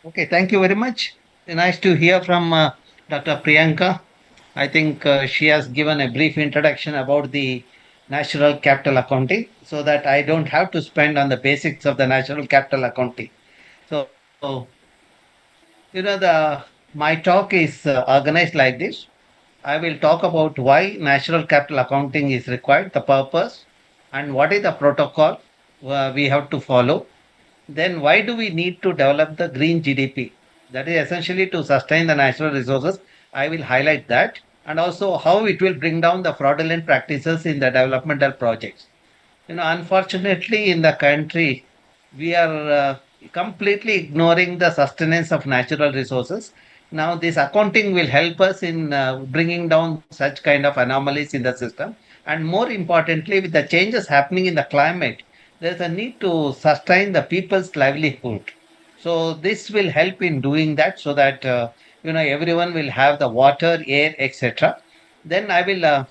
Okay, thank you very much. Nice to hear from Dr. Priyanka. I think she has given a brief introduction about the natural capital accounting so that I don't have to spend on the basics of the natural capital accounting. So, the my talk is organized like this. I will talk about why natural capital accounting is required, the purpose, and what is the protocol we have to follow. Then why do we need to develop the green GDP? That is essentially to sustain the natural resources. I will highlight that, and also how it will bring down the fraudulent practices in the developmental projects. Unfortunately, in the country, we are completely ignoring the sustenance of natural resources. Now, this accounting will help us in bringing down such kind of anomalies in the system. And more importantly, with the changes happening in the climate, there's a need to sustain the people's livelihood. So, this will help in doing that so that everyone will have the water, air, etc. Then I will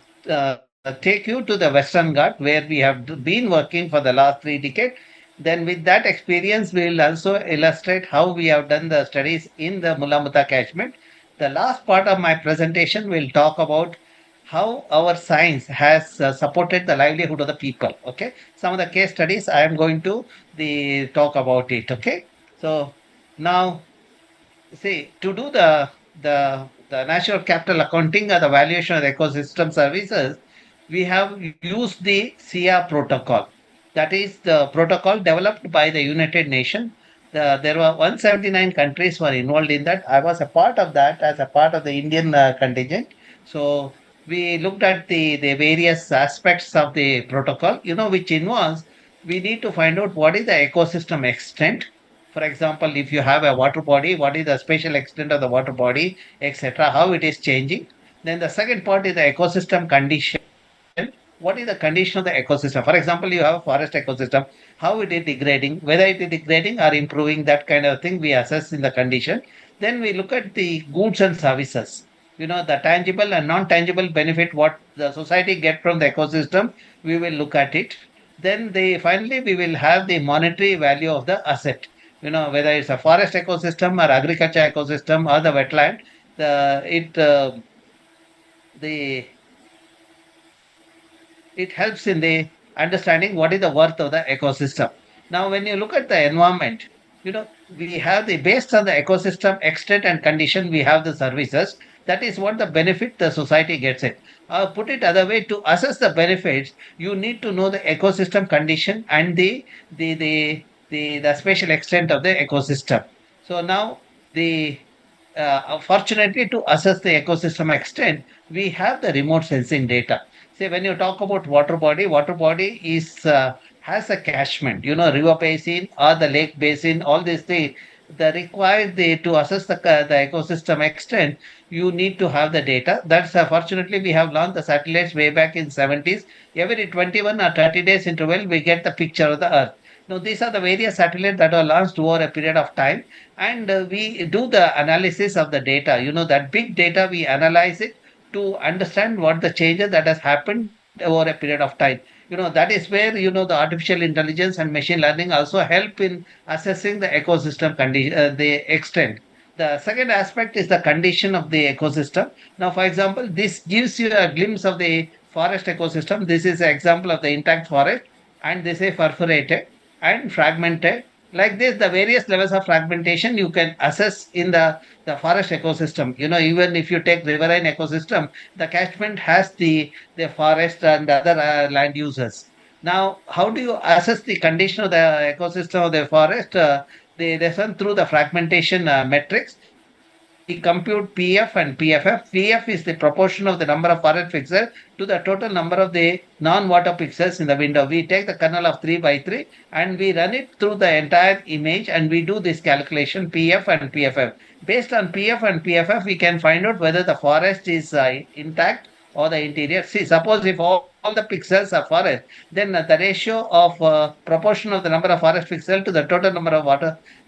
take you to the Western Ghat where we have been working for the last 3 decades. Then, with that experience, we will also illustrate how we have done the studies in the Mula-Mutha catchment. The last part of my presentation will talk about how our science has supported the livelihood of the people. Okay, some of the case studies I am going to the talk about it. Okay, so now see, to do the natural capital accounting or the valuation of ecosystem services, we have used the SIA protocol. That is the protocol developed by the United Nations. There were 179 countries were involved in that. I was a part of that as a part of the Indian contingent. So we looked at the various aspects of the protocol, which involves we need to find out what is the ecosystem extent. For example, if you have a water body, what is the spatial extent of the water body, etc., how it is changing. Then the second part is the ecosystem condition. What is the condition of the ecosystem? For example, you have a forest ecosystem, how it is degrading, whether it is degrading or improving, that kind of thing we assess in the condition. Then we look at the goods and services. The tangible and non-tangible benefit what the society get from the ecosystem, we will look at it. Then finally we will have the monetary value of the asset. Whether it's a forest ecosystem or agriculture ecosystem or the wetland, the it helps in the understanding what is the worth of the ecosystem. Now, when you look at the environment, we have the based on the ecosystem extent and condition, we have the services. That is what the benefit the society gets it. Put it other way, to assess the benefits, you need to know the ecosystem condition and the the the spatial extent of the ecosystem. So now the fortunately, to assess the ecosystem extent, we have the remote sensing data. Say when you talk about water body is has a catchment, river basin or the lake basin, all these things. The required to assess the ecosystem extent, you need to have the data. That's fortunately we have launched the satellites way back in 70s. Every 21 or 30 days interval, we get the picture of the Earth. Now these are the various satellites that are launched over a period of time, and we do the analysis of the data. That big data we analyze it to understand what the changes that has happened over a period of time. That is where the artificial intelligence and machine learning also help in assessing the ecosystem condition, the extent. The second aspect is the condition of the ecosystem. Now, for example, this gives you a glimpse of the forest ecosystem. This is an example of the intact forest, and this is perforated and fragmented. Like this, the various levels of fragmentation you can assess in the forest ecosystem. Even if you take riverine ecosystem, the catchment has the forest and other land users. Now, how do you assess the condition of the ecosystem of the forest? They listen through the fragmentation metrics. We compute PF and PFF. PF is the proportion of the number of forest pixels to the total number of the non-water pixels in the window. We take the kernel of 3 by 3 and we run it through the entire image, and we do this calculation PF and PFF. Based on PF and PFF, we can find out whether the forest is intact or the interior. See, suppose if all the pixels are forest, then the ratio of proportion of the number of forest pixel to the total number of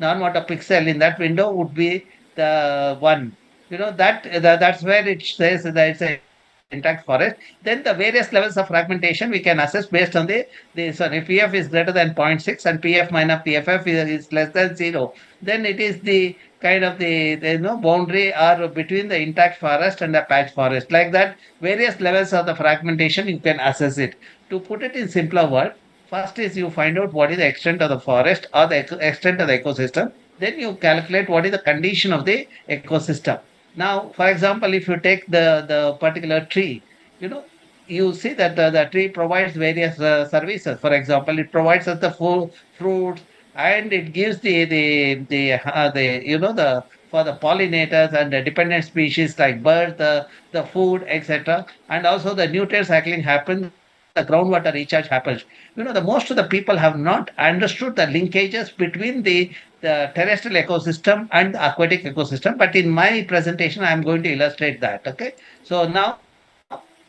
non-water pixel in that window would be the one. That's where it says that it's an intact forest. Then the various levels of fragmentation we can assess based on the sorry, PF is greater than zero point 0.6 and PF minus PFF is less than 0. Then it is the kind of the boundary or between the intact forest and the patch forest. Like that, various levels of the fragmentation you can assess it. To put it in simpler word, first is you find out what is the extent of the forest or the extent of the ecosystem. Then you calculate what is the condition of the ecosystem. Now, for example, if you take the particular tree, you know, you see that the tree provides various services. For example, it provides us the fruits, and it gives the the for the pollinators and the dependent species like birds, the food, etc. And also the nutrient cycling happens, the groundwater recharge happens. The most of the people have not understood the linkages between the terrestrial ecosystem and the aquatic ecosystem. But in my presentation, I am going to illustrate that. Okay. So now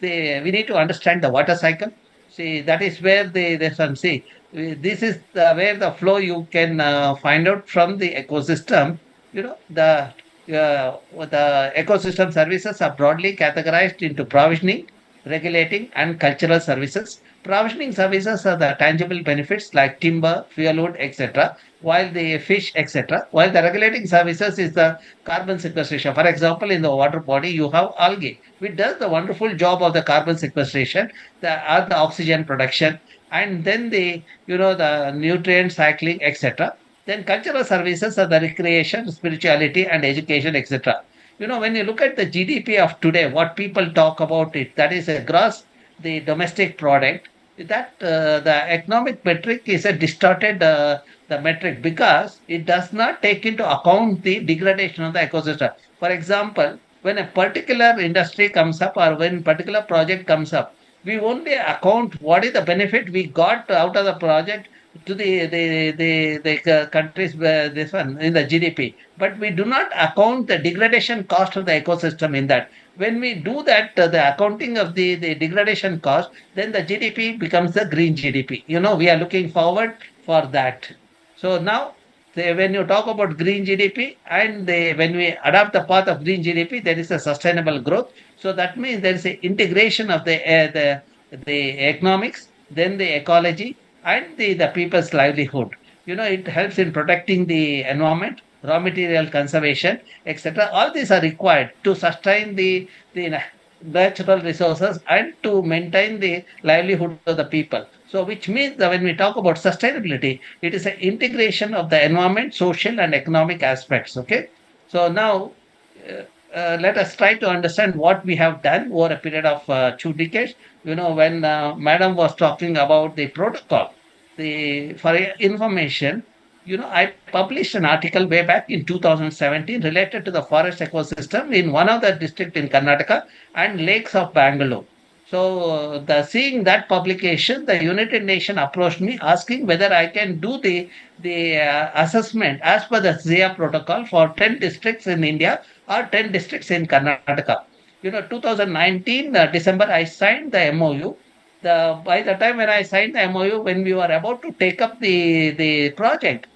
we need to understand the water cycle. See, that is where the sun. See, this is where the flow you can find out from the ecosystem. The ecosystem services are broadly categorized into provisioning, regulating, and cultural services. Provisioning services are the tangible benefits like timber, fuelwood, etc., while the fish, etc., while the regulating services is the carbon sequestration. For example, in the water body, you have algae, which does the wonderful job of the carbon sequestration, the oxygen production, and then the nutrient cycling, etc. Then cultural services are the recreation, spirituality, and education, etc. When you look at the GDP of today, what people talk about it, that is a gross the domestic product. That the economic metric is a distorted the metric because it does not take into account the degradation of the ecosystem. For example, when a particular industry comes up or when particular project comes up, we only account what is the benefit we got out of the project to the countries where this one in the GDP, but we do not account the degradation cost of the ecosystem in that. When we do that, the accounting of the degradation cost, then the GDP becomes the green GDP. We are looking forward for that. So now, when you talk about green GDP and when we adopt the path of green GDP, there is a sustainable growth. So that means there is an integration of the economics, then the ecology, and the people's livelihood. It helps in protecting the environment, raw material conservation, etc. All these are required to sustain the natural resources and to maintain the livelihood of the people. So, which means that when we talk about sustainability, it is an integration of the environment, social, and economic aspects. Okay. So now let us try to understand what we have done over a period of 2 decades. When Madam was talking about the protocol, for information, I published an article way back in 2017 related to the forest ecosystem in one of the district in Karnataka and lakes of Bangalore. So, seeing that publication, the United Nations approached me asking whether I can do the assessment as per the ZIA protocol for 10 districts in India or 10 districts in Karnataka. 2019 December, I signed the MOU. By the time when I signed the MOU, when we were about to take up the project,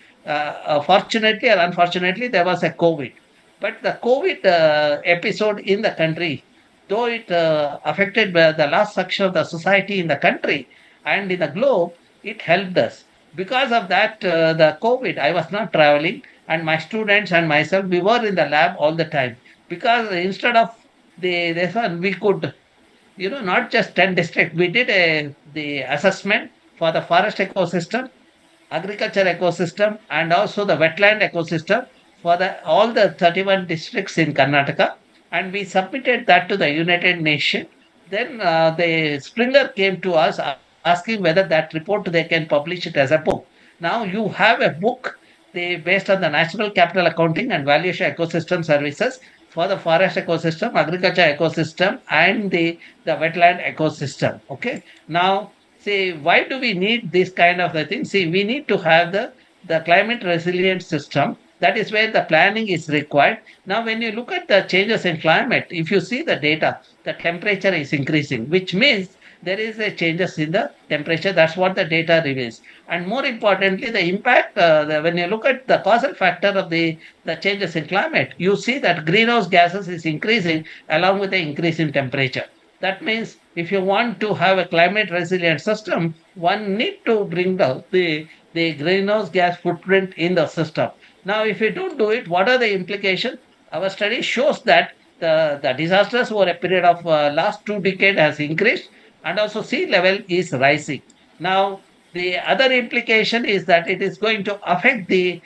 fortunately or unfortunately, there was a COVID. But the COVID episode in the country, though it affected the last section of the society in the country and in the globe, it helped us. Because of that, the COVID, I was not traveling, and my students and myself, we were in the lab all the time. Because instead of this one, we could not just 10 districts. We did the assessment for the forest ecosystem, agriculture ecosystem, and also the wetland ecosystem for all the 31 districts in Karnataka. And we submitted that to the United Nations. Then the Springer came to us asking whether that report they can publish it as a book. Now you have a book based on the national capital accounting and valuation ecosystem services for the forest ecosystem, agriculture ecosystem, and the wetland ecosystem. Okay. Now, see, why do we need this kind of a thing? See, we need to have the climate resilient system. That is where the planning is required. Now, when you look at the changes in climate, if you see the data, the temperature is increasing, which means there is a changes in the temperature. That's what the data reveals. And more importantly, the impact, when you look at the causal factor of the changes in climate, you see that greenhouse gases is increasing along with the increase in temperature. That means if you want to have a climate resilient system, one need to bring down the greenhouse gas footprint in the system. Now, if we don't do it, what are the implications? Our study shows that the disasters over a period of last 2 decades has increased, and also sea level is rising. Now, the other implication is that it is going to affect the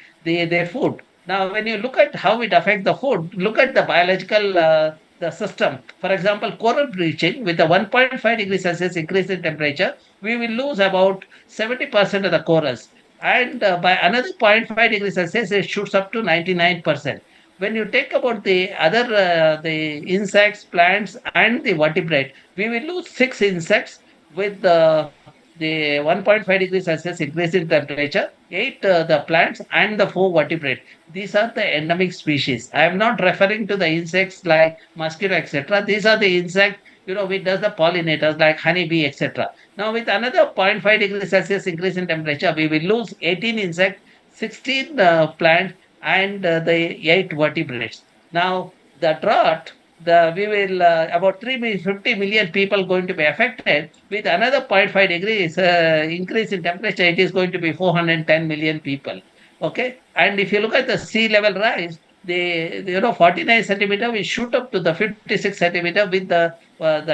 food. Now, when you look at how it affects the food, look at the biological the system. For example, coral bleaching with a 1.5 degrees Celsius increase in temperature, we will lose about 70% of the corals, and by another 0.5 degrees Celsius, it shoots up to 99%. When you take about the other the insects, plants, and the vertebrate, we will lose six insects with the 1.5 degrees Celsius increase in temperature, eight the plants, and the four vertebrate. These are the endemic species. I am not referring to the insects like mosquito, etc. These are the insects, which does the pollinators like honeybee, etc. Now, with another zero point 0.5 degrees Celsius increase in temperature, we will lose 18 insects, 16 plants, and the 8 vertebrates. Now, the drought, we will about 350 million people going to be affected. With another zero point 0.5 degrees increase in temperature, it is going to be 410 million people. Okay, and if you look at the sea level rise, the 49 centimeter will shoot up to the 56 centimeter with the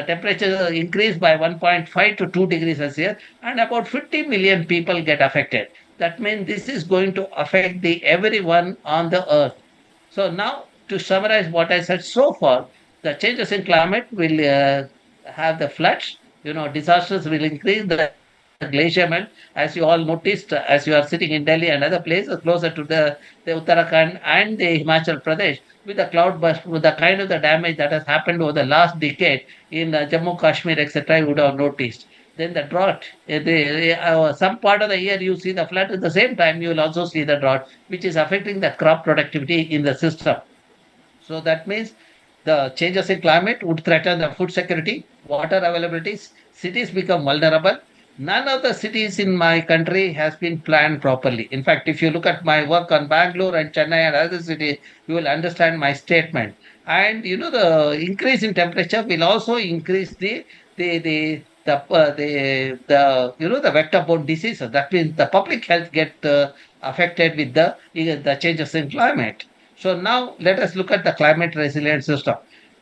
temperature increase by 1.5 to 2 degrees Celsius, and about 50 million people get affected. That means this is going to affect the everyone on the earth. So now, to summarize what I said so far, the changes in climate will have the floods, disasters will increase, the glacier melt, as you all noticed, as you are sitting in Delhi and other places closer to the Uttarakhand and the Himachal Pradesh, with the cloud burst, with the kind of the damage that has happened over the last decade in Jammu, Kashmir, etc., you would have noticed. Then the drought, some part of the year you see the flood, at the same time you will also see the drought, which is affecting the crop productivity in the system. So that means the changes in climate would threaten the food security, water availabilities, cities become vulnerable. None of the cities in my country has been planned properly. In fact, if you look at my work on Bangalore and Chennai and other cities, you will understand my statement. And the increase in temperature will also increase the vector-borne diseases. That means the public health get affected with the changes in climate. So now let us look at the climate resilient system.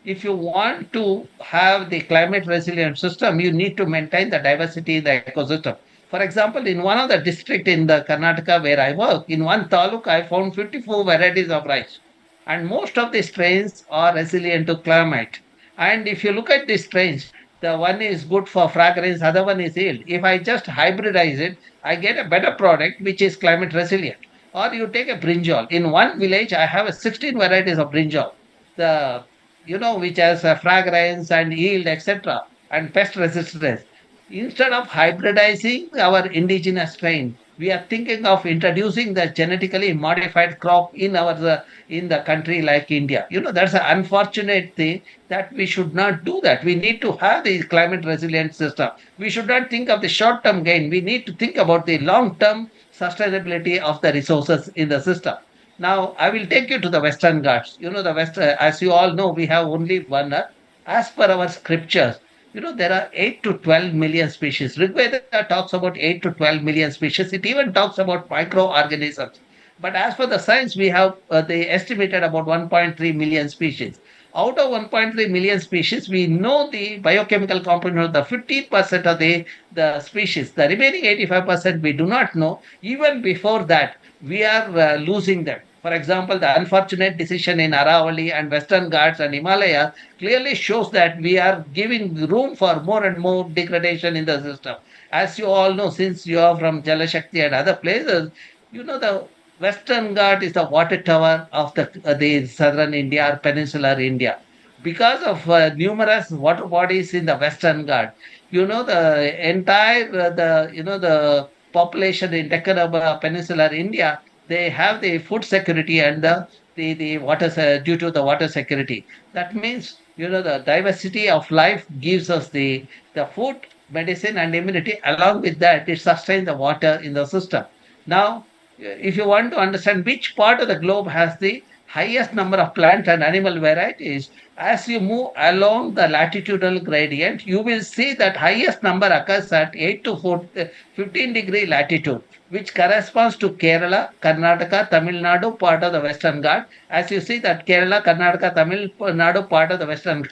If you want to have the climate resilient system, you need to maintain the diversity in the ecosystem. For example, in one of the district in the Karnataka where I work, in one taluk, I found 54 varieties of rice. And most of these strains are resilient to climate. And if you look at these strains, the one is good for fragrance, other one is yield. If I just hybridize it, I get a better product which is climate resilient. Or you take a brinjal. In one village, I have a 16 varieties of brinjal. The which has a fragrance and yield, etc., and pest resistance. Instead of hybridizing our indigenous strain, we are thinking of introducing the genetically modified crop in the country like India. That's an unfortunate thing that we should not do that. We need to have the climate resilient system. We should not think of the short term gain. We need to think about the long term sustainability of the resources in the system. Now, I will take you to the Western Ghats. The West, as you all know, we have only one Earth. As per our scriptures, there are 8 to 12 million species. Rigveda talks about 8 to 12 million species. It even talks about microorganisms. But as per the science, we have they estimated about 1.3 million species. Out of 1.3 million species, we know the biochemical component of the 15% of the species. The remaining 85% we do not know. Even before that, we are losing them. For example, the unfortunate decision in Aravalli and Western Ghats and Himalaya clearly shows that we are giving room for more and more degradation in the system. As you all know, since you are from Jalashakti and other places, the Western Ghat is the water tower of the southern India or peninsular India. Because of numerous water bodies in the Western Ghat, the entire the population in Deccan peninsular India, they have the food security and the water due to the water security. That means the diversity of life gives us the food, medicine, and immunity. Along with that, it sustains the water in the system. Now, if you want to understand which part of the globe has the highest number of plant and animal varieties, as you move along the latitudinal gradient, you will see that highest number occurs at 8 to 15 degree latitude. which corresponds to Kerala, Karnataka, Tamil Nadu, part of the Western Ghat. As you see that Kerala, Karnataka, Tamil Nadu, part of the Western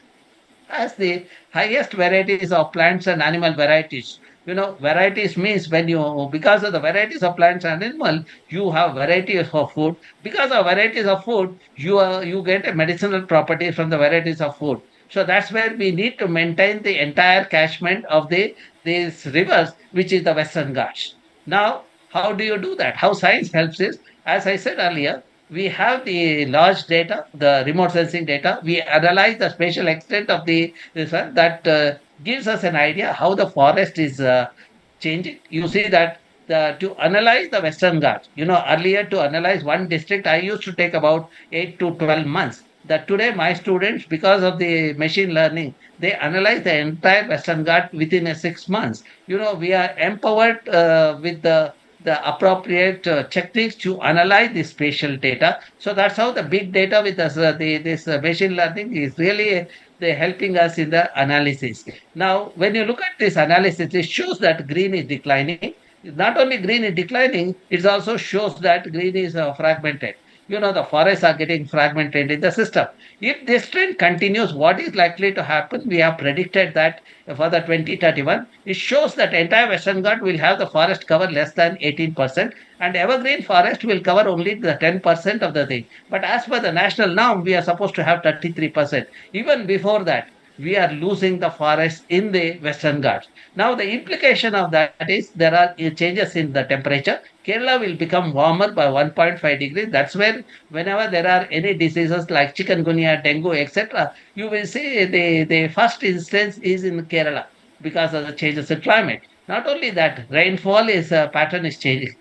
has the highest varieties of plants and animal varieties. Varieties means when you, because of the varieties of plants and animal, you have varieties of food. Because of varieties of food, you get a medicinal properties from the varieties of food. So that's where we need to maintain the entire catchment of these rivers, which is the Western Ghats. Now, how do you do that? How science helps is, as I said earlier, we have the large data, the remote sensing data. We analyze the spatial extent of the this one that gives us an idea how the forest is changing. You see that to analyze the Western Ghats, earlier to analyze one district, I used to take about 8 to 12 months. That today, my students, because of the machine learning, they analyze the entire Western Ghat within a 6 months. We are empowered with the appropriate techniques to analyze the spatial data. So that's how the big data with this machine learning is really they helping us in the analysis. Now, when you look at this analysis, it shows that green is declining. Not only green is declining, it also shows that green is fragmented. The forests are getting fragmented in the system. If this trend continues, what is likely to happen? We have predicted that for the 2031, it shows that entire Western Ghat will have the forest cover less than 18%, and evergreen forest will cover only the 10% of the thing. But as per the national norm, we are supposed to have 33%. Even before that, we are losing the forest in the Western Ghats. Now, the implication of that is there are changes in the temperature. Kerala will become warmer by 1.5 degrees. That's where, whenever there are any diseases like chikungunya, dengue, etc., you will see the first instance is in Kerala because of the changes in climate. Not only that, rainfall is pattern is changing.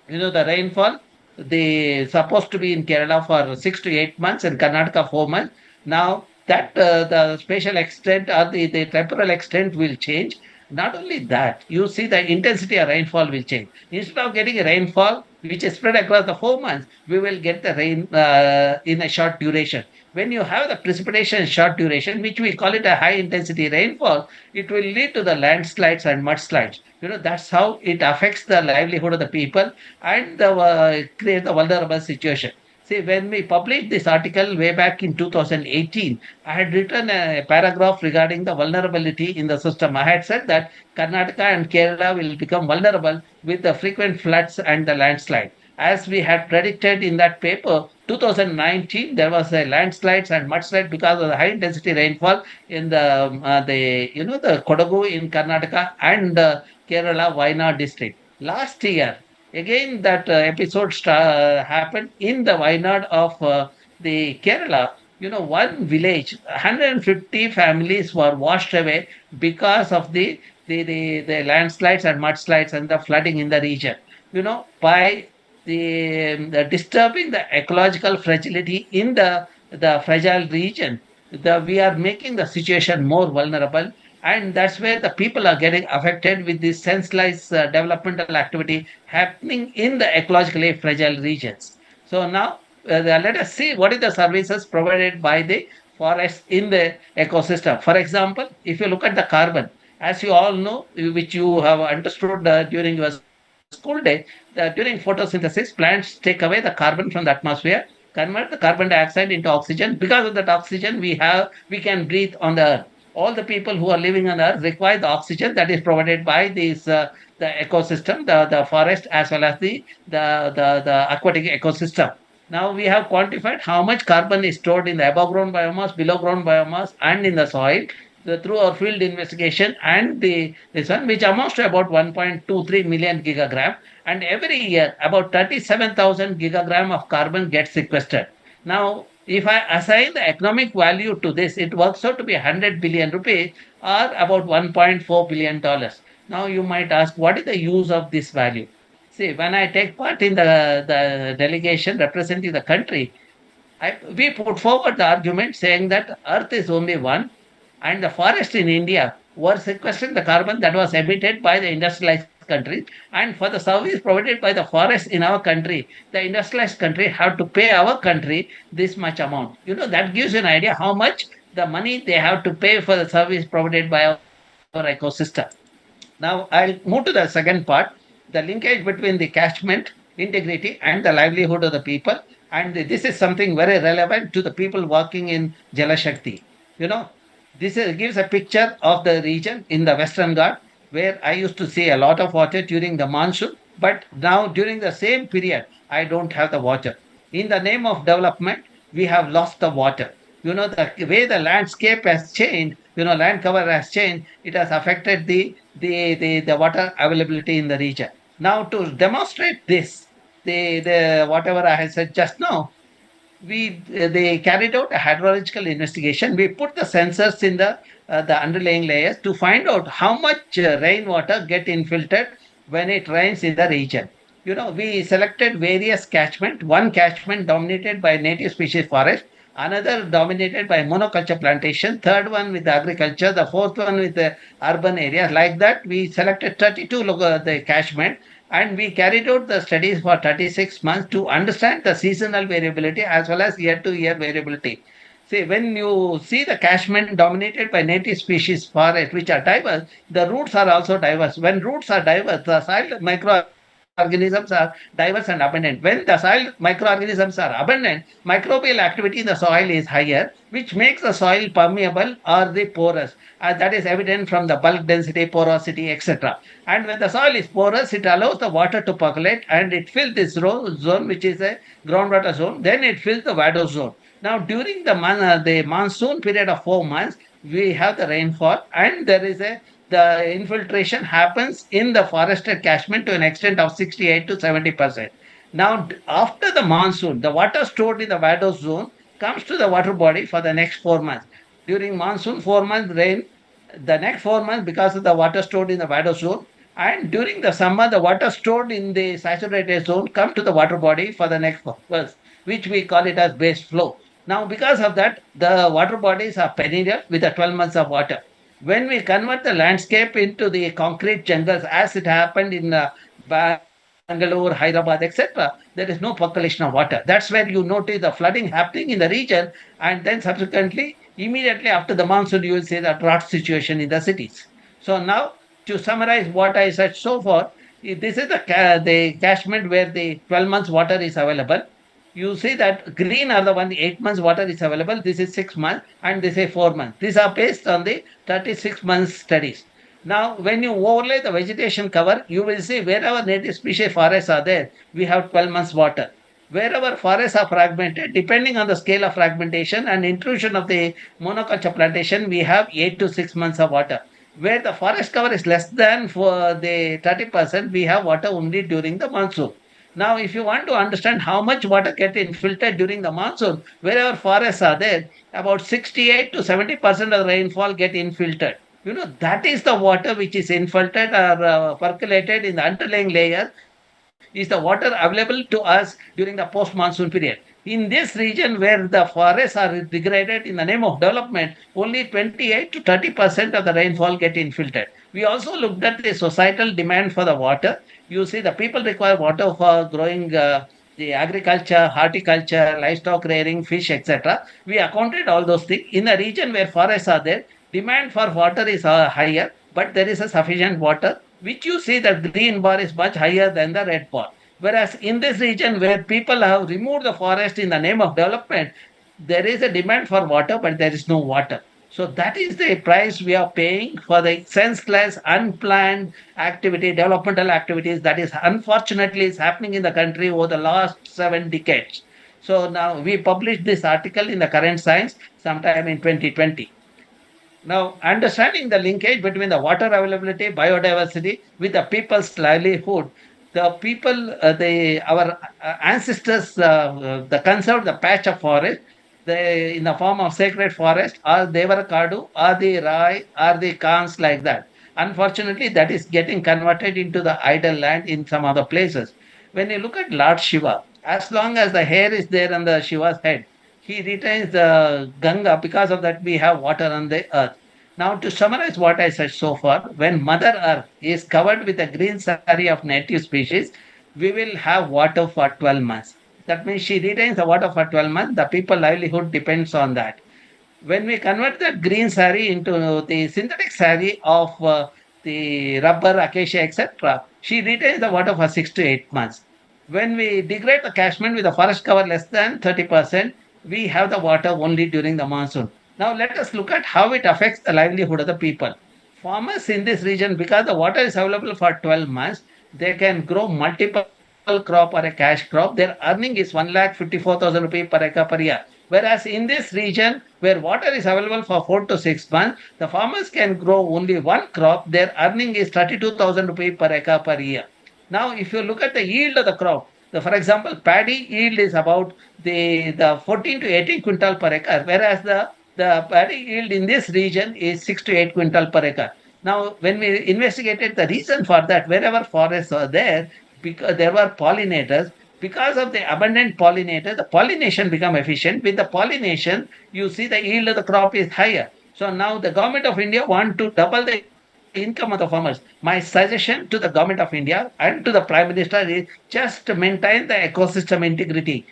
The rainfall, they supposed to be in Kerala for 6 to 8 months and Karnataka 4 months. Now that the spatial extent or the temporal extent will change. Not only that, you see the intensity of rainfall will change. Instead of getting a rainfall which is spread across the 4 months, we will get the rain in a short duration. When you have the precipitation in short duration, which we call it a high intensity rainfall, it will lead to the landslides and mudslides. That's how it affects the livelihood of the people and create the vulnerable situation. See, when we published this article way back in 2018, I had written a paragraph regarding the vulnerability in the system. I had said that Karnataka and Kerala will become vulnerable with the frequent floods and the landslide. As we had predicted in that paper, 2019, there was a landslides and mudslide because of the high intensity rainfall in the Kodagu in Karnataka and Kerala Wayanad district. Last year, again, that episode happened in the Wayanad of the Kerala. One village, 150 families were washed away because of the landslides and mudslides and the flooding in the region. By the disturbing the ecological fragility in the fragile region, we are making the situation more vulnerable, and that's where the people are getting affected with this senseless developmental activity happening in the ecologically fragile regions. So now let us see what is the services provided by the forest in the ecosystem. For example, if you look at the carbon, as you all know, which you have understood during your school day, that during photosynthesis, plants take away the carbon from the atmosphere, convert the carbon dioxide into oxygen. Because of that oxygen, we can breathe on the earth. All the people who are living on earth require the oxygen that is provided by the ecosystem, the forest, as well as the aquatic ecosystem. Now we have quantified how much carbon is stored in the above ground biomass, below ground biomass, and in the soil through our field investigation and this one, which amounts to about 1.23 million gigagram. And every year, about 37,000 gigagram of carbon gets sequestered. Now, if I assign the economic value to this, it works out to be 100 billion rupees or about $1.4 billion. Now, you might ask, what is the use of this value? See, when I take part in the delegation representing the country, we put forward the argument saying that Earth is only one, and the forest in India were sequestering the carbon that was emitted by the industrialized countries. And for the service provided by the forest in our country, the industrialized country have to pay our country this much amount. That gives you an idea how much the money they have to pay for the service provided by our ecosystem. Now, I'll move to the second part. the linkage between the catchment integrity and the livelihood of the people. And this is something very relevant to the people working in Jalashakti. You know, gives a picture of the region in the Western Ghat where I used to see a lot of water during the monsoon, but now during the same period, I don't have the water. In the name of development, we have lost the water. The way the landscape has changed, land cover has changed, it has affected the water availability in the region. Now, to demonstrate this, the whatever I have said just now, they carried out a hydrological investigation. We put the sensors in the underlying layers to find out how much rainwater get infiltrated when it rains in the region. We selected various catchment. One catchment dominated by native species forest, another dominated by monoculture plantation, third one with agriculture, the fourth one with the urban areas. Like that, we selected 32 the catchment, and we carried out the studies for 36 months to understand the seasonal variability as well as year to year variability. See, when you see the catchment dominated by native species forest, which are diverse, the roots are also diverse. When roots are diverse, the soil microorganisms are diverse and abundant. When the soil microorganisms are abundant, microbial activity in the soil is higher, which makes the soil permeable or the porous. That is evident from the bulk density, porosity, etc. And when the soil is porous, it allows the water to percolate and it fills this zone, which is a groundwater zone. Then it fills the vado zone. Now, during the monsoon period of 4 months, we have the rainfall, and the infiltration happens in the forested catchment to an extent of 68 to 70%. Now, after the monsoon, the water stored in the vado zone comes to the water body for the next 4 months. During monsoon, 4 months rain, the next 4 months because of the water stored in the vado zone, and during the summer, the water stored in the saturated zone come to the water body for the next 4 months, which we call it as base flow. Now, because of that, the water bodies are perennial with the 12 months of water. When we convert the landscape into the concrete jungles, as it happened in Bangalore, Hyderabad, etc., there is no percolation of water. That's where you notice the flooding happening in the region, and then subsequently, immediately after the monsoon, you will see the drought situation in the cities. So now, to summarize what I said so far, this is the catchment where the 12 months water is available. You see that green are the 8 months water is available. This is 6 months, and this is 4 months. These are based on the 36 months studies. Now, when you overlay the vegetation cover, you will see wherever native species forests are there, we have 12 months water. Wherever forests are fragmented, depending on the scale of fragmentation and intrusion of the monoculture plantation, we have 8 to 6 months of water. Where the forest cover is less than for the 30%, we have water only during the monsoon. Now, if you want to understand how much water gets infiltrated during the monsoon, wherever forests are there, about 68 to 70% of the rainfall get infiltrated. That is the water which is infiltrated or percolated in the underlying layer is the water available to us during the post-monsoon period. In this region where the forests are degraded in the name of development, only 28 to 30% of the rainfall get infiltrated. We also looked at the societal demand for the water. You see, the people require water for growing the agriculture, horticulture, livestock rearing, fish, etc. We accounted all those things. In a region where forests are there, demand for water is higher, but there is a sufficient water, which you see the green bar is much higher than the red bar. Whereas in this region where people have removed the forest in the name of development, there is a demand for water, but there is no water. So that is the price we are paying for the senseless, unplanned activity, developmental activities that is unfortunately is happening in the country over the last 7 decades. So now we published this article in the current science sometime in 2020. Now, understanding the linkage between the water availability, biodiversity with the people's livelihood, the people, our ancestors, the conserved the patch of forest, in the form of sacred forest, or Devarakadu, or the Rai, or the Khans like that. Unfortunately, that is getting converted into the idle land in some other places. When you look at Lord Shiva, as long as the hair is there on the Shiva's head, he retains the Ganga. Because of that, we have water on the earth. Now, to summarize what I said so far, when Mother Earth is covered with a green saree of native species, we will have water for 12 months. That means she retains the water for 12 months. The people livelihood depends on that. When we convert that green saree into the synthetic saree of the rubber, acacia, etc., she retains the water for 6 to 8 months. When we degrade the catchment with the forest cover less than 30%, we have the water only during the monsoon. Now let us look at how it affects the livelihood of the people. Farmers in this region, because the water is available for 12 months, they can grow multiple crop or a cash crop. Their earning is 1,54,000 rupees per acre per year. Whereas in this region, where water is available for 4 to 6 months, the farmers can grow only one crop. Their earning is 32,000 rupees per acre per year. Now, if you look at the yield of the crop, for example, paddy yield is about the 14 to 18 quintal per acre, whereas the paddy yield in this region is 6 to 8 quintal per acre. Now, when we investigated the reason for that, wherever forests are there, because there were pollinators, because of the abundant pollinators, the pollination become efficient. With the pollination, you see the yield of the crop is higher. So now the government of India want to double the income of the farmers. My suggestion to the government of India and to the Prime Minister is just maintain the ecosystem integrity.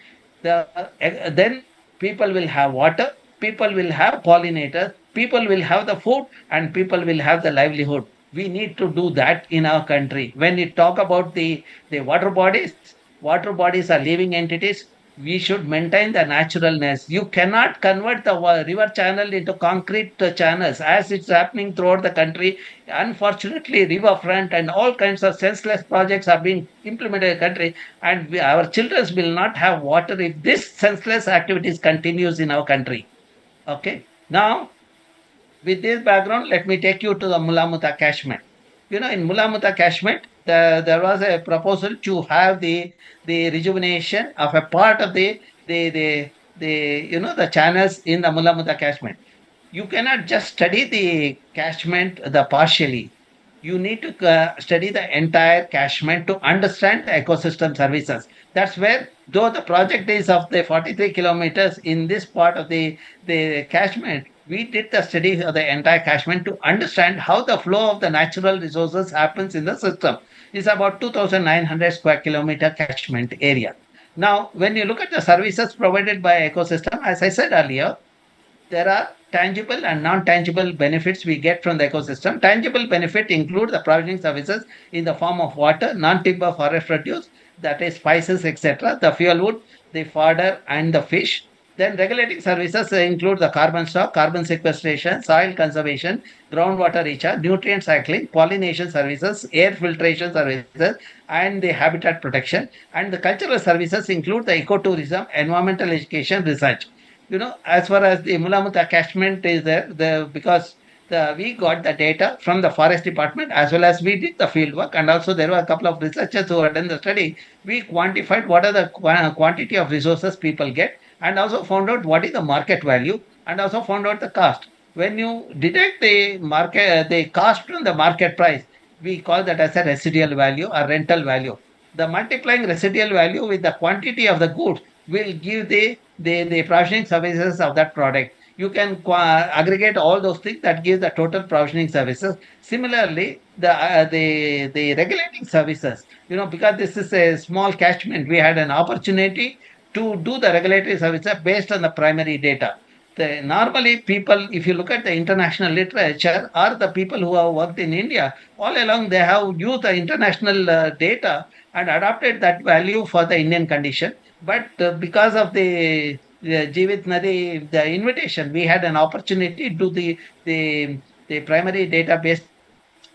Then people will have water, people will have pollinators, people will have the food, and people will have the livelihood. We need to do that in our country. When we talk about the water bodies are living entities. We should maintain the naturalness. You cannot convert the river channel into concrete channels as it's happening throughout the country. Unfortunately, riverfront and all kinds of senseless projects are being implemented in the country, and our children will not have water if this senseless activities continues in our country. Okay. Now, with this background, let me take you to the Mula-Mutha catchment. In Mula-Mutha catchment, there was a proposal to have the rejuvenation of a part of the channels in the Mula-Mutha catchment. You cannot just study the catchment the partially. You need to study the entire catchment to understand the ecosystem services. That's where, though the project is of the 43 kilometers in this part of the catchment, we did the study of the entire catchment to understand how the flow of the natural resources happens in the system. It's about 2,900 square kilometer catchment area. Now, when you look at the services provided by ecosystem, as I said earlier, there are tangible and non-tangible benefits we get from the ecosystem. Tangible benefit include the provisioning services in the form of water, non-timber forest produce, that is spices, etc., the fuel wood, the fodder, and the fish. Then regulating services include the carbon stock, carbon sequestration, soil conservation, groundwater recharge, nutrient cycling, pollination services, air filtration services, and the habitat protection. And the cultural services include the ecotourism, environmental education, research. As far as the Mula-Mutha catchment is there, because we got the data from the forest department as well as we did the field work, and also there were a couple of researchers who had done the study. We quantified what are the quantity of resources people get, and also found out what is the market value, and also found out the cost. When you deduct the cost from the market price, we call that as a residual value or rental value. The multiplying residual value with the quantity of the goods will give the provisioning services of that product. You can aggregate all those things that gives the total provisioning services. Similarly, the regulating services, because this is a small catchment, we had an opportunity to do the regulatory services based on the primary data. Normally, people, if you look at the international literature or the people who have worked in India, all along they have used the international data and adopted that value for the Indian condition. But because of the Jeevit Nadi, the invitation, we had an opportunity to do the primary database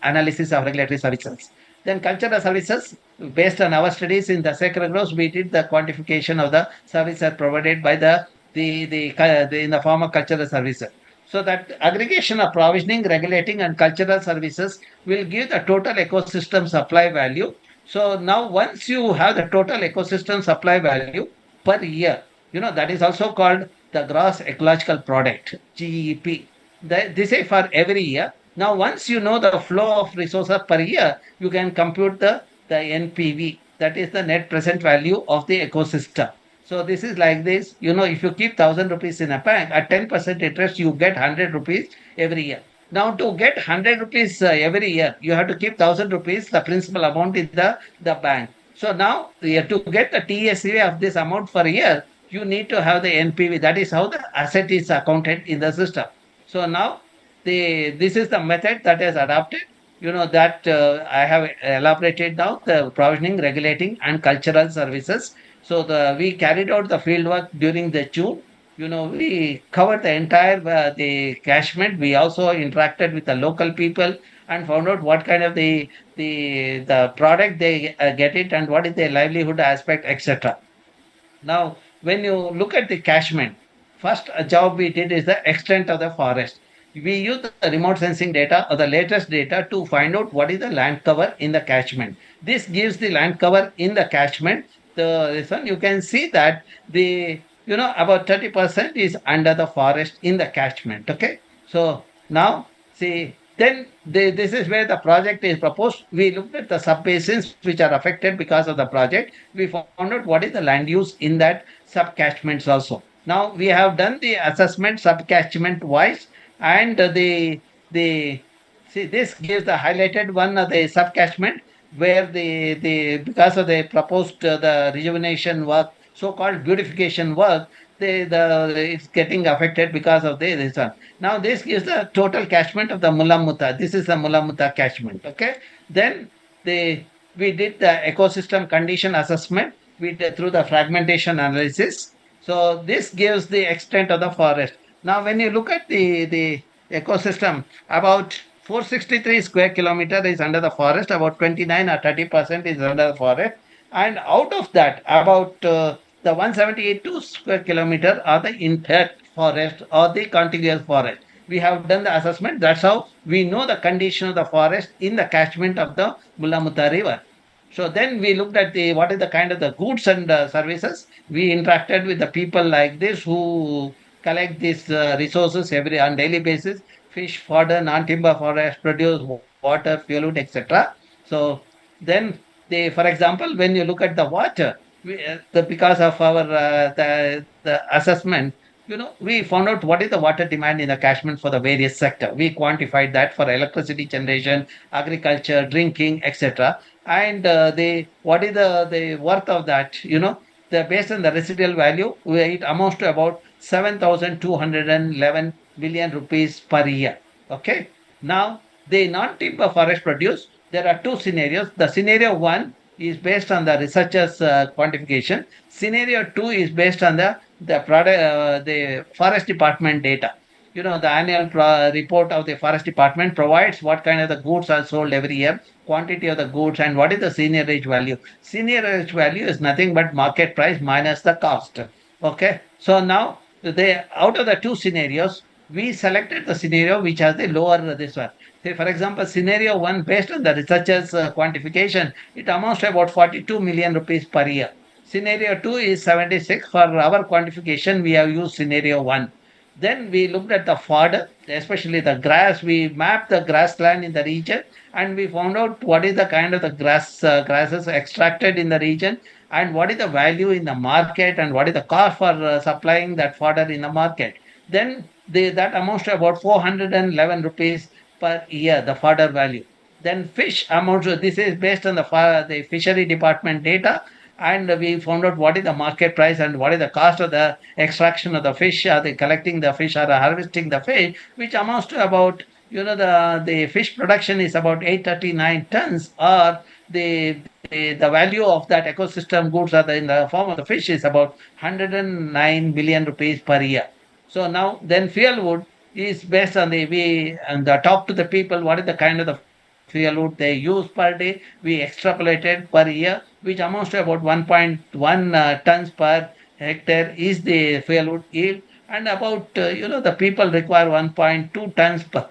analysis of regulatory services. Then cultural services, based on our studies in the sacred groves, we did the quantification of the services provided by the in the form of cultural services. So that aggregation of provisioning, regulating, and cultural services will give the total ecosystem supply value. So now once you have the total ecosystem supply value per year, that is also called the gross ecological product, GEP. This is for every year. Now once you know the flow of resources per year, you can compute the NPV, that is the net present value of the ecosystem. So this is like this. If you keep 1,000 rupees in a bank at 10% interest, you get 100 rupees every year. Now to get 100 rupees every year, you have to keep 1,000 rupees, the principal amount in the bank. So now to get the TSA of this amount for a year, you need to have the NPV. That is how the asset is accounted in the system. So now this is the method that is adopted. that I have elaborated now, the provisioning, regulating, and cultural services. So we carried out the field work during the June. We covered the entire the catchment. We also interacted with the local people and found out what kind of the product they get it, and what is their livelihood aspect, etc. Now, when you look at the catchment, first job we did is the extent of the forest. We use the remote sensing data or the latest data to find out what is the land cover in the catchment. This gives the land cover in the catchment. This one you can see that the about 30% is under the forest in the catchment. Okay, so now see, then this is where the project is proposed. We looked at the sub basins which are affected because of the project. We found out what is the land use in that subcatchments also. Now we have done the assessment subcatchment wise, and the see, this gives the highlighted one of the subcatchment, where the because of the proposed the rejuvenation work, so-called beautification work, the it's getting affected because of this one. Now this gives the total catchment of the Mula-Mutha. This is the Mula-Mutha catchment. Okay, then the we did the ecosystem condition assessment. We did through the fragmentation analysis. So this gives the extent of the forest. Now, when you look at the ecosystem, about 463 square kilometer is under the forest, about 29 or 30% is under the forest, and out of that, about the 178 square kilometer are the intact forest or the contiguous forest. We have done the assessment. That's how we know the condition of the forest in the catchment of the Mula-Mutha River. So then we looked at the what is the kind of the goods and services. We interacted with the people like this who collect these resources every on daily basis: fish, fodder, non-timber forest produce, water, fuel, etc. So then for example, when you look at the water, because of our the assessment, we found out what is the water demand in the catchment for the various sector. We quantified that for electricity generation, agriculture, drinking, etc. And the what is the worth of that? The based on the residual value, it amounts to about 7,211 billion rupees per year. Okay. Now, the non-timber forest produce, there are two scenarios. The scenario one is based on the researchers' quantification. Scenario two is based on the product, the forest department data. The annual report of the forest department provides what kind of the goods are sold every year, quantity of the goods, and what is the seniorage value. Seniorage value is nothing but market price minus the cost. Okay, so now out of the two scenarios, we selected the scenario which has the lower this one. Say, for example, scenario one, based on the researchers' quantification, it amounts to about 42 million rupees per year. Scenario two is 76. For our quantification, we have used scenario one. Then we looked at the fodder, especially the grass. We mapped the grassland in the region, and we found out what is the kind of the grasses extracted in the region, and what is the value in the market, and what is the cost for supplying that fodder in the market. Then that amounts to about 411 rupees per year, the fodder value. Then fish amounts to, this is based on the fishery department data, and we found out what is the market price and what is the cost of the extraction of the fish, are they collecting the fish or harvesting the fish, which amounts to about, the fish production is about 839 tons, or the value of that ecosystem goods are in the form of the fish is about 109 billion rupees per year. So now then fuel wood is based on the talk to the people, what is the kind of the fuel wood they use per day. We extrapolated per year, which amounts to about 1.1 tons per hectare is the fuel wood yield, and about the people require 1.2 tons per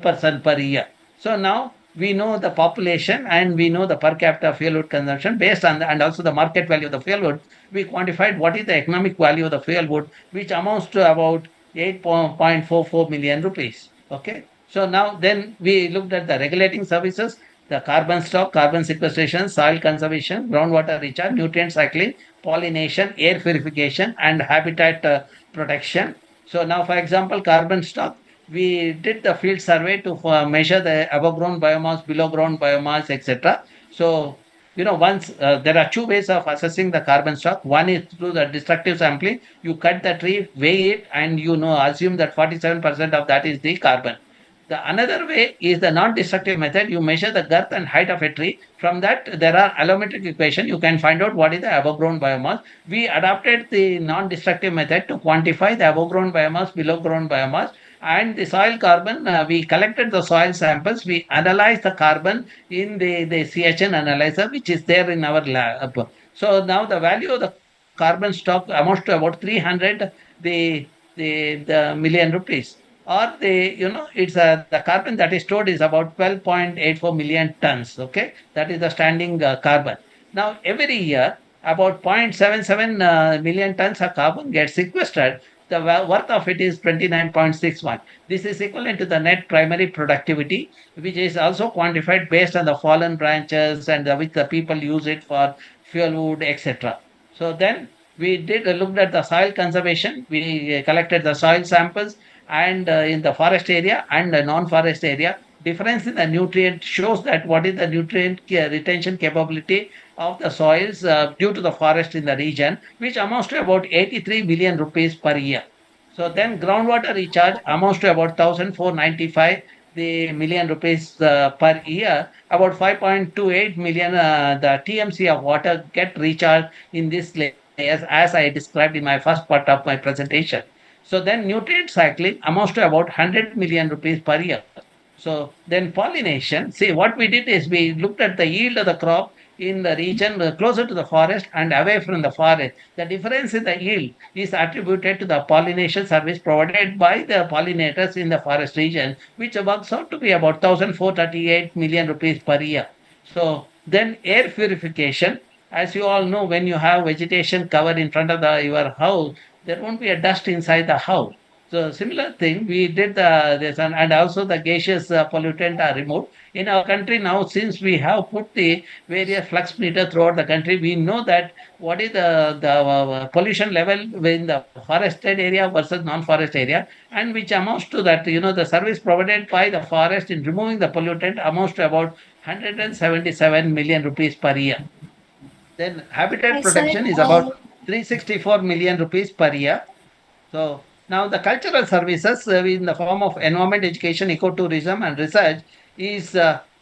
person per year. So now we know the population and we know the per capita fuel wood consumption based on and also the market value of the fuel wood. We quantified what is the economic value of the fuel wood, which amounts to about 8.44 million rupees. Okay. So now then we looked at the regulating services, the carbon stock, carbon sequestration, soil conservation, groundwater recharge, nutrient cycling, pollination, air purification, and habitat protection. So now, for example, carbon stock, we did the field survey to measure the above ground biomass, below ground biomass, etc. So once there are two ways of assessing the carbon stock. One is through the destructive sampling. You cut the tree, weigh it, and assume that 47% of that is the carbon. The another way is the non-destructive method. You measure the girth and height of a tree. From that, there are allometric equation. You can find out what is the above ground biomass. We adopted the non-destructive method to quantify the above ground biomass, below ground biomass, and the soil carbon. We collected the soil samples. We analyzed the carbon in the CHN analyzer, which is there in our lab. So now the value of the carbon stock amounts to about 300 the million rupees, or the carbon that is stored is about 12.84 million tons. Okay, that is the standing carbon. Now every year about 0.77 million tons of carbon gets sequestered. The worth of it is 29.61. This is equivalent to the net primary productivity, which is also quantified based on the fallen branches and which the people use it for fuel wood, etc. So then we did looked at the soil conservation. We collected the soil samples, and in the forest area and the non-forest area, difference in the nutrient shows that what is the nutrient retention capability of the soils due to the forest in the region, which amounts to about 83 billion rupees per year. So then groundwater recharge amounts to about 1,495 the million rupees per year. About 5.28 million the TMC of water get recharged in these layers, as I described in my first part of my presentation. So then nutrient cycling amounts to about 100 million rupees per year. So then pollination, see what we did is we looked at the yield of the crop in the region closer to the forest and away from the forest. The difference in the yield is attributed to the pollination service provided by the pollinators in the forest region, which works out to be about 1,438 million rupees per year. So then air purification, as you all know, when you have vegetation cover in front of your house, there won't be a dust inside the house. So similar thing, we did this, and also the gaseous pollutant are removed. In our country now, since we have put the various flux meter throughout the country, we know that what is the pollution level in the forested area versus non-forest area, and which amounts to that, the service provided by the forest in removing the pollutant amounts to about 177 million rupees per year. Then habitat Yes, sir. protection is about 364 million rupees per year. So now the cultural services in the form of environment, education, ecotourism, and research is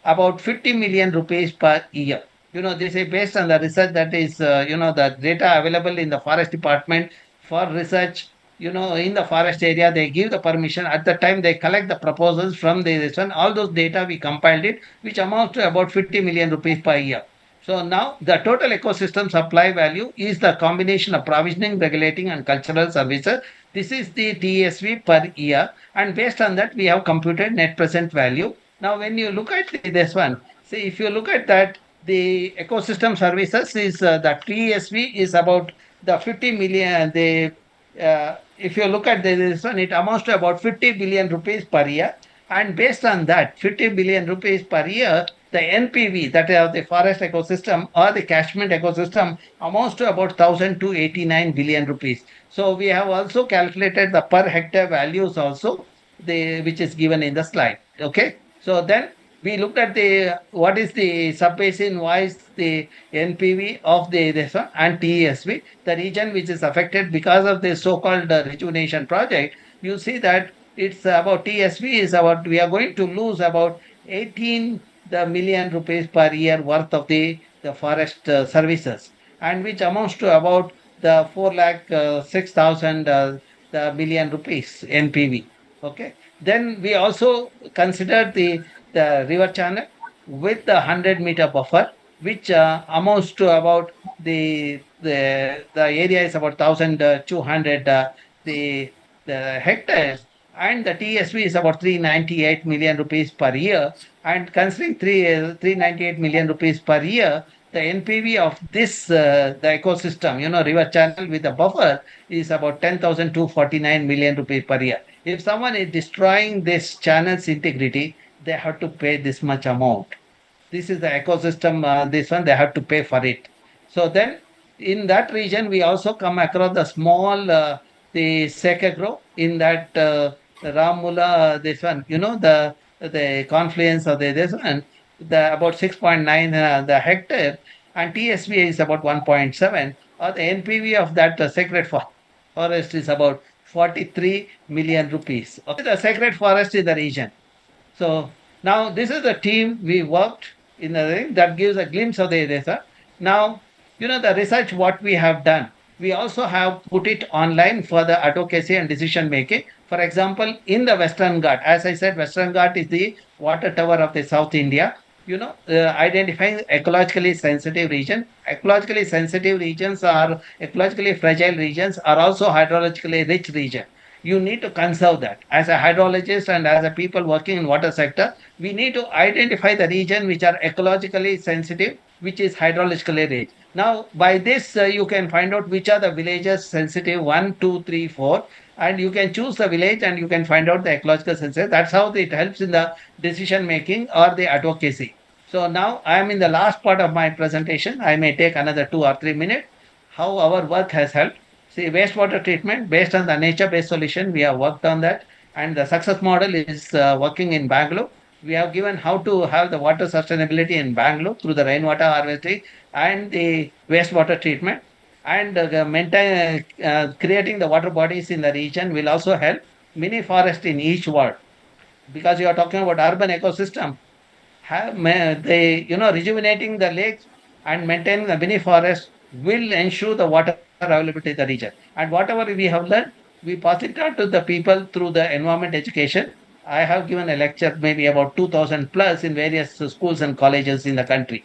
about 50 million rupees per year. This is based on the research that is, the data available in the forest department for research. In the forest area, they give the permission. At the time, they collect the proposals from this one. All those data we compiled it, which amounts to about 50 million rupees per year. So now the total ecosystem supply value is the combination of provisioning, regulating, and cultural services. This is the TSV per year, and based on that, we have computed net present value. Now, when you look at this one, see if you look at that, the ecosystem services is the TSV is about the 50 million. If you look at this one, it amounts to about 50 billion rupees per year, and based on that 50 billion rupees per year, the NPV, that is the forest ecosystem or the catchment ecosystem, amounts to about 1,289 billion rupees. So we have also calculated the per hectare values also, which is given in the slide. Okay. So then we looked at the what is the subbasin wise the NPV of the this one and TESV, the region which is affected because of the so-called rejuvenation project. You see that it's about TSV is about we are going to lose about 18 the million rupees per year worth of the forest services, and which amounts to about the 4 lakh 6,000 the million rupees NPV. Okay. Then we also considered the river channel with the 100-meter buffer, which amounts to about the area is about 1,200 the hectares, and the TSV is about 398 million rupees per year. And considering 398 million rupees per year, the NPV of this the ecosystem, river channel with the buffer is about 10,249 million rupees per year. If someone is destroying this channel's integrity, they have to pay this much amount. This is the ecosystem, this one, they have to pay for it. So then in that region, we also come across the small, the Sekagro in that Ramula, this one, the confluence of this one, the about 6.9 the hectare, and TSV is about 1.7, or the NPV of that sacred forest is about 43 million rupees. Okay, the sacred forest in the region. So now this is the team we worked in the thing that gives a glimpse of the research. Now, the research what we have done, we also have put it online for the advocacy and decision making. For example, in the Western Ghat, as I said, Western Ghat is the water tower of the South India. Identifying ecologically sensitive region. Ecologically sensitive regions are ecologically fragile regions are also hydrologically rich region. You need to conserve that. As a hydrologist and as a people working in water sector, we need to identify the region which are ecologically sensitive, which is hydrologically rich. Now by this you can find out which are the villages sensitive, one, two, three, four, and you can choose the village and you can find out the ecological sensitive. That's how it helps in the decision making or the advocacy. So now I am in the last part of my presentation. I may take another 2 or 3 minutes. How our work has helped. See, wastewater treatment based on the nature-based solution, we have worked on that, and the success model is working in Bangalore. We have given how to have the water sustainability in Bangalore through the rainwater harvesting and the wastewater treatment, and maintain creating the water bodies in the region will also help. Mini forest in each ward, because you are talking about urban ecosystem, rejuvenating the lakes and maintaining the mini forest will ensure the water availability in the region. And whatever we have learned, we pass it on to the people through the environment education. I have given a lecture maybe about 2000 plus in various schools and colleges in the country.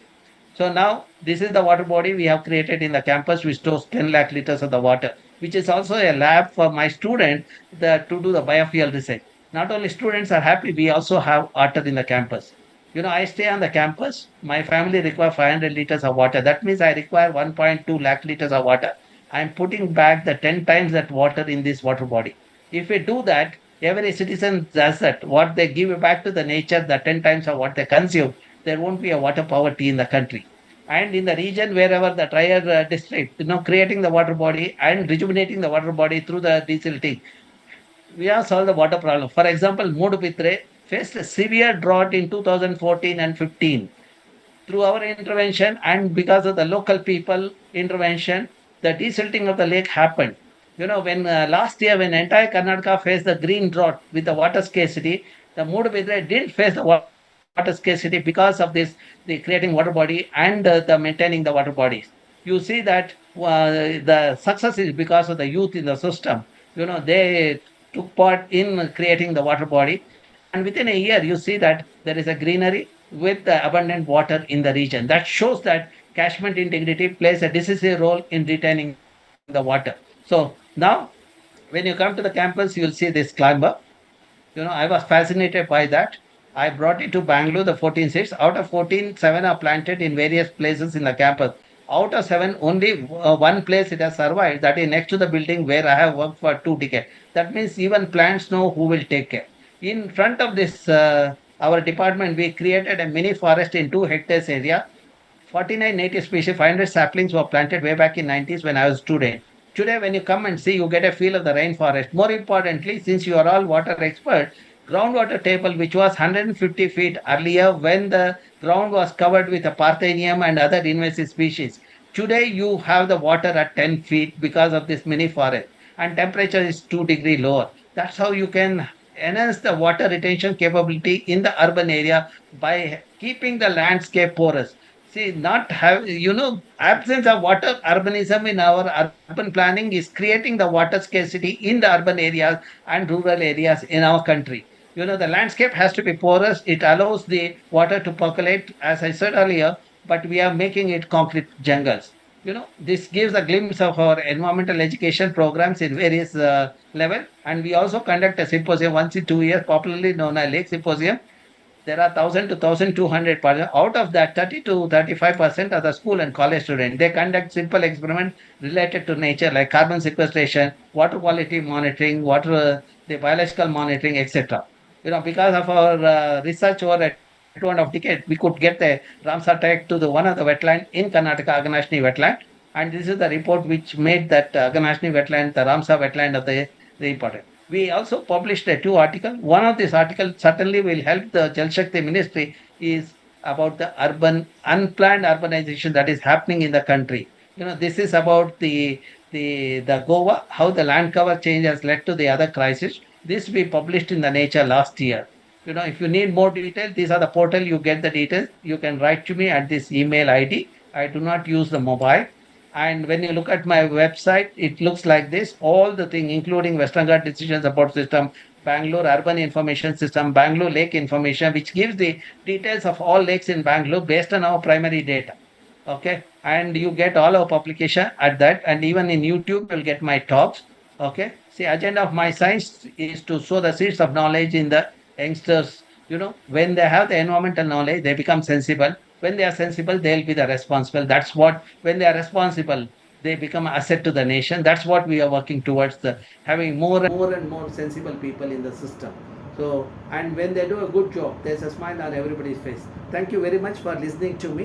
So now this is the water body we have created in the campus, which stores 10 lakh liters of the water, which is also a lab for my student to do the biofuel research. Not only students are happy, we also have water in the campus. I stay on the campus. My family require 500 liters of water. That means I require 1.2 lakh liters of water. I'm putting back the 10 times that water in this water body. If we do that, every citizen does that. What they give back to the nature, the 10 times of what they consume, there won't be a water poverty in the country. And in the region, wherever the drier district, creating the water body and rejuvenating the water body through the desilting, we have solved the water problem. For example, Mula-Mutha faced a severe drought in 2014 and 15. Through our intervention and because of the local people intervention, the desilting of the lake happened. When last year, when entire Karnataka faced the green drought with the water scarcity, the Mudabidre didn't face the water scarcity because of this, the creating water body and the maintaining the water bodies. You see that the success is because of the youth in the system. They took part in creating the water body, and within a year, you see that there is a greenery with the abundant water in the region. That shows that catchment integrity plays a decisive role in retaining the water. So now, when you come to the campus, you'll see this climber. I was fascinated by that. I brought it to Bangalore, the 14 seats. Out of 14, 7 are planted in various places in the campus. Out of 7, only one place it has survived, that is next to the building where I have worked for 2 decades. That means even plants know who will take care. In front of this, our department, we created a mini forest in 2 hectares area. 49 native species, 500 saplings were planted way back in 90s when I was a student. Today, when you come and see, you get a feel of the rainforest. More importantly, since you are all water experts, groundwater table, which was 150 feet earlier when the ground was covered with a Parthenium and other invasive species. Today, you have the water at 10 feet because of this mini forest, and temperature is 2 degree lower. That's how you can enhance the water retention capability in the urban area by keeping the landscape porous. See, not have, absence of water urbanism in our urban planning is creating the water scarcity in the urban areas and rural areas in our country. The landscape has to be porous. It allows the water to percolate, as I said earlier, but we are making it concrete jungles. This gives a glimpse of our environmental education programs in various levels. And we also conduct a symposium once in 2 years, popularly known as Lake Symposium. There are 1,000 to 1,200 persons. Out of that, 30 to 35% are the school and college students. They conduct simple experiments related to nature, like carbon sequestration, water quality monitoring, the biological monitoring, etc. Because of our research over a 2.5 decade, we could get the Ramsar tag to the one of the wetland in Karnataka, Aganashni wetland. And this is the report which made that Aganashni wetland, the Ramsar wetland of the important. We also published 2 articles. One of these articles certainly will help the Jal Shakti Ministry is about the unplanned urbanization that is happening in the country. This is about the Goa, how the land cover change has led to the other crisis. This we published in the Nature last year. If you need more details, these are the portal, you get the details. You can write to me at this email ID. I do not use the mobile. And when you look at my website, it looks like this. All the thing, including Western Ghat Decision Support System, Bangalore Urban Information System, Bangalore Lake Information, which gives the details of all lakes in Bangalore based on our primary data. Okay, and you get all our publication at that, and even in YouTube you'll get my talks. Okay, see, agenda of my science is to sow the seeds of knowledge in the youngsters. When they have the environmental knowledge, they become sensible. When they are sensible, they'll be the responsible. That's what, when they are responsible, they become asset to the nation. That's what we are working towards, the having more and more sensible people in the system. So, and when they do a good job, there's a smile on everybody's face. Thank you very much for listening to me.